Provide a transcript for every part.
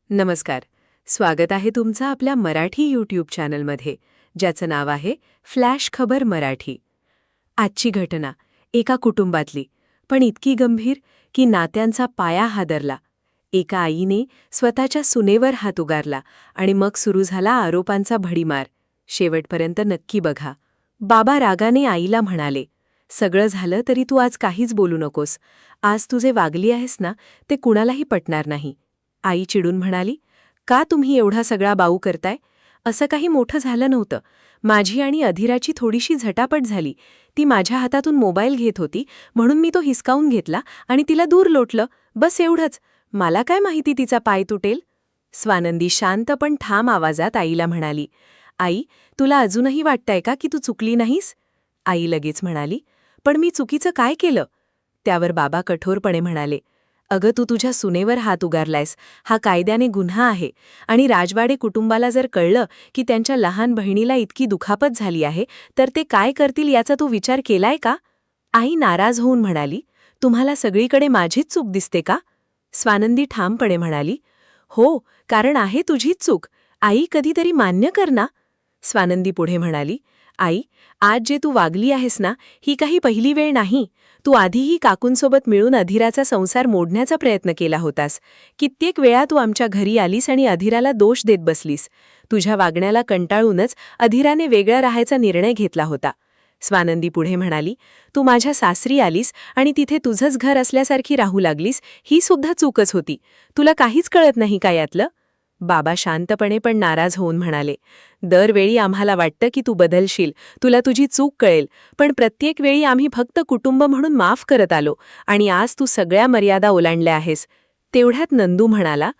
नमस्कार. स्वागत आहे तुमचं आपल्या मराठी यूट्यूब चॅनलमध्ये, ज्याचं नाव आहे फ्लॅश खबर मराठी. आजची घटना एका कुटुंबातली, पण इतकी गंभीर की नात्यांचा पाया हादरला. एका आईने स्वतःच्या सुनेवर हात उगारला आणि मग सुरू झाला आरोपांचा भडीमार. शेवटपर्यंत नक्की बघा. बाबा रागाने आईला म्हणाले, "सगळं झालं तरी तू आज काहीच बोलू नकोस. आज तू जे वागली आहेस ना, ते कुणालाही पटणार नाही." आई चिडून म्हणाली, "का तुम्ही एवढा सगळा बाऊ करताय? असं काही मोठं झालं नव्हतं. माझी आणि अधीराची थोडीशी झटापट झाली. ती माझ्या हातातून मोबाईल घेत होती, म्हणून मी तो हिसकावून घेतला आणि तिला दूर लोटलं. बस एवढंच. मला काय माहिती तिचा पाय तुटेल?" स्वानंदी शांत पण ठाम आवाजात आईला म्हणाली, "आई, तुला अजूनही वाटतंय का की तू चुकली नाहीस?" आई लगेच म्हणाली, "पण मी चुकीचं काय केलं?" त्यावर बाबा कठोरपणे म्हणाले, "अगं, तू तुझ्या सुनेवर हात उगारलायस. हा कायद्याने गुन्हा आहे. आणि राजवाडे कुटुंबाला जर कळलं की त्यांच्या लहान बहिणीला इतकी दुखापत झाली आहे, तर ते काय करतील याचा तू विचार केलाय का?" आई नाराज होऊन म्हणाली, "तुम्हाला सगळीकडे माझीच चूक दिसते का?" स्वानंदी ठामपणे म्हणाली, "हो, कारण आहे तुझीच चूक. आई, कधीतरी मान्य कर ना." स्वानंदी पुढे म्हणाली, "आई, आज जे तू वागली आहेस ना, ही काही पहिली वेळ नाही. तू आधीही काकूंसोबत मिळून अधीराचा संसार मोडण्याचा प्रयत्न केला होतास. कित्येक वेळा तू आमच्या घरी आलीस आणि अधीराला दोष देत बसलीस. तुझ्या वागण्याला कंटाळूनच अधीराने वेगळा राहायचा निर्णय घेतला होता." स्वानंदी पुढे म्हणाली, "तू माझ्या सासरी आलीस आणि तिथे तुझंच घर असल्यासारखी राहू लागलीस, ही सुद्धा चूकच होती. तुला काहीच कळत नाही का यातलं?" बाबा शांतपणे पण नाराज होऊन म्हणाले, "दरवेळी आम्हाला वाटतं की तू बदलशील, तुला तुझी चूक कळेल, पण प्रत्येक वेळी आम्ही फक्त कुटुंब म्हणून माफ करत आलो आणि आज तू सगळ्या मर्यादा ओलांडल्या आहेस." तेवढ्यात नंदू म्हणाला,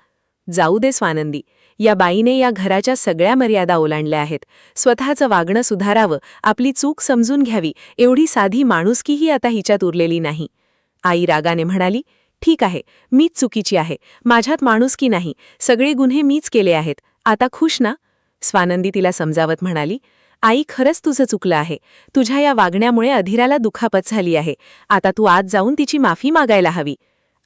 "जाऊ दे स्वानंदी, या बाईने या घराच्या सगळ्या मर्यादा ओलांडल्या आहेत. स्वतःचं वागणं सुधारावं, आपली चूक समजून घ्यावी, एवढी साधी माणुसकीही आता हिच्यात उरलेली नाही." आई रागाने म्हणाली, "ठीक आहे, मीच चुकीची आहे. माझ्यात माणुसकी नाही. सगळे गुन्हे मीच केले आहेत. आता खुश ना?" स्वानंदी तिला समजावत म्हणाली, "आई, खरंच तुझं चुकलं आहे. तुझ्या या वागण्यामुळे अधीराला दुखापत झाली आहे. आता तू आज जाऊन तिची माफी मागायला हवी."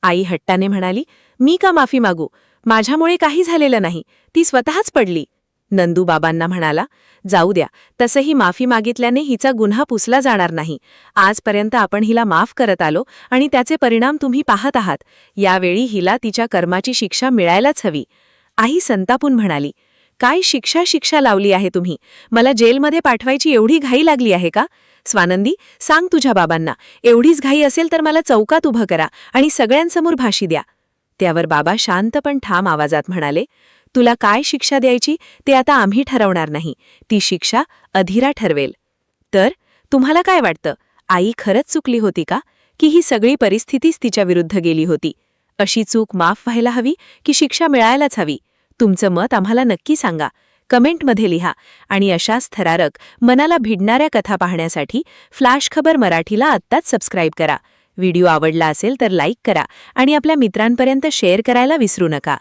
आई हट्टाने म्हणाली, "मी का माफी मागू? माझ्यामुळे काही झालेलं नाही. ती स्वतःच पडली." नंदू बाबांना म्हणाला, "जाऊ द्या, तसंही माफी मागितल्याने हिचा गुन्हा पुसला जाणार नाही. आजपर्यंत आपण हिला माफ करत आलो आणि त्याचे परिणाम तुम्ही पाहत आहात. यावेळी हिला तिच्या कर्माची शिक्षा मिळायलाच हवी." आई संतापून म्हणाली, "काय शिक्षा लावली आहे तुम्ही? मला जेलमध्ये पाठवायची एवढी घाई लागली आहे का? स्वानंदी, सांग तुझ्या बाबांना. एवढीच घाई असेल तर मला चौकात उभं करा आणि सगळ्यांसमोर फाशी द्या." त्यावर बाबा शांत पण ठाम आवाजात म्हणाले, "तुला काय शिक्षा द्यायची ते आता आम्ही ठरवणार नाही. ती शिक्षा अधीरा ठरवेल." तर तुम्हाला काय वाटतं? आई खरंच चुकली होती का? की ही सगळी परिस्थितीच तिच्या विरुद्ध गेली होती? अशी चूक माफ व्हायला हवी की शिक्षा मिळायलाच हवी? तुमचं मत आम्हाला नक्की सांगा. कमेंटमध्ये लिहा. आणि अशाच थरारक, मनाला भिडणाऱ्या कथा पाहण्यासाठी फ्लॅश खबर मराठीला आत्ताच सबस्क्राईब करा. व्हिडिओ आवडला असेल तर लाईक करा आणि आपल्या मित्रांपर्यंत शेअर करायला विसरू नका.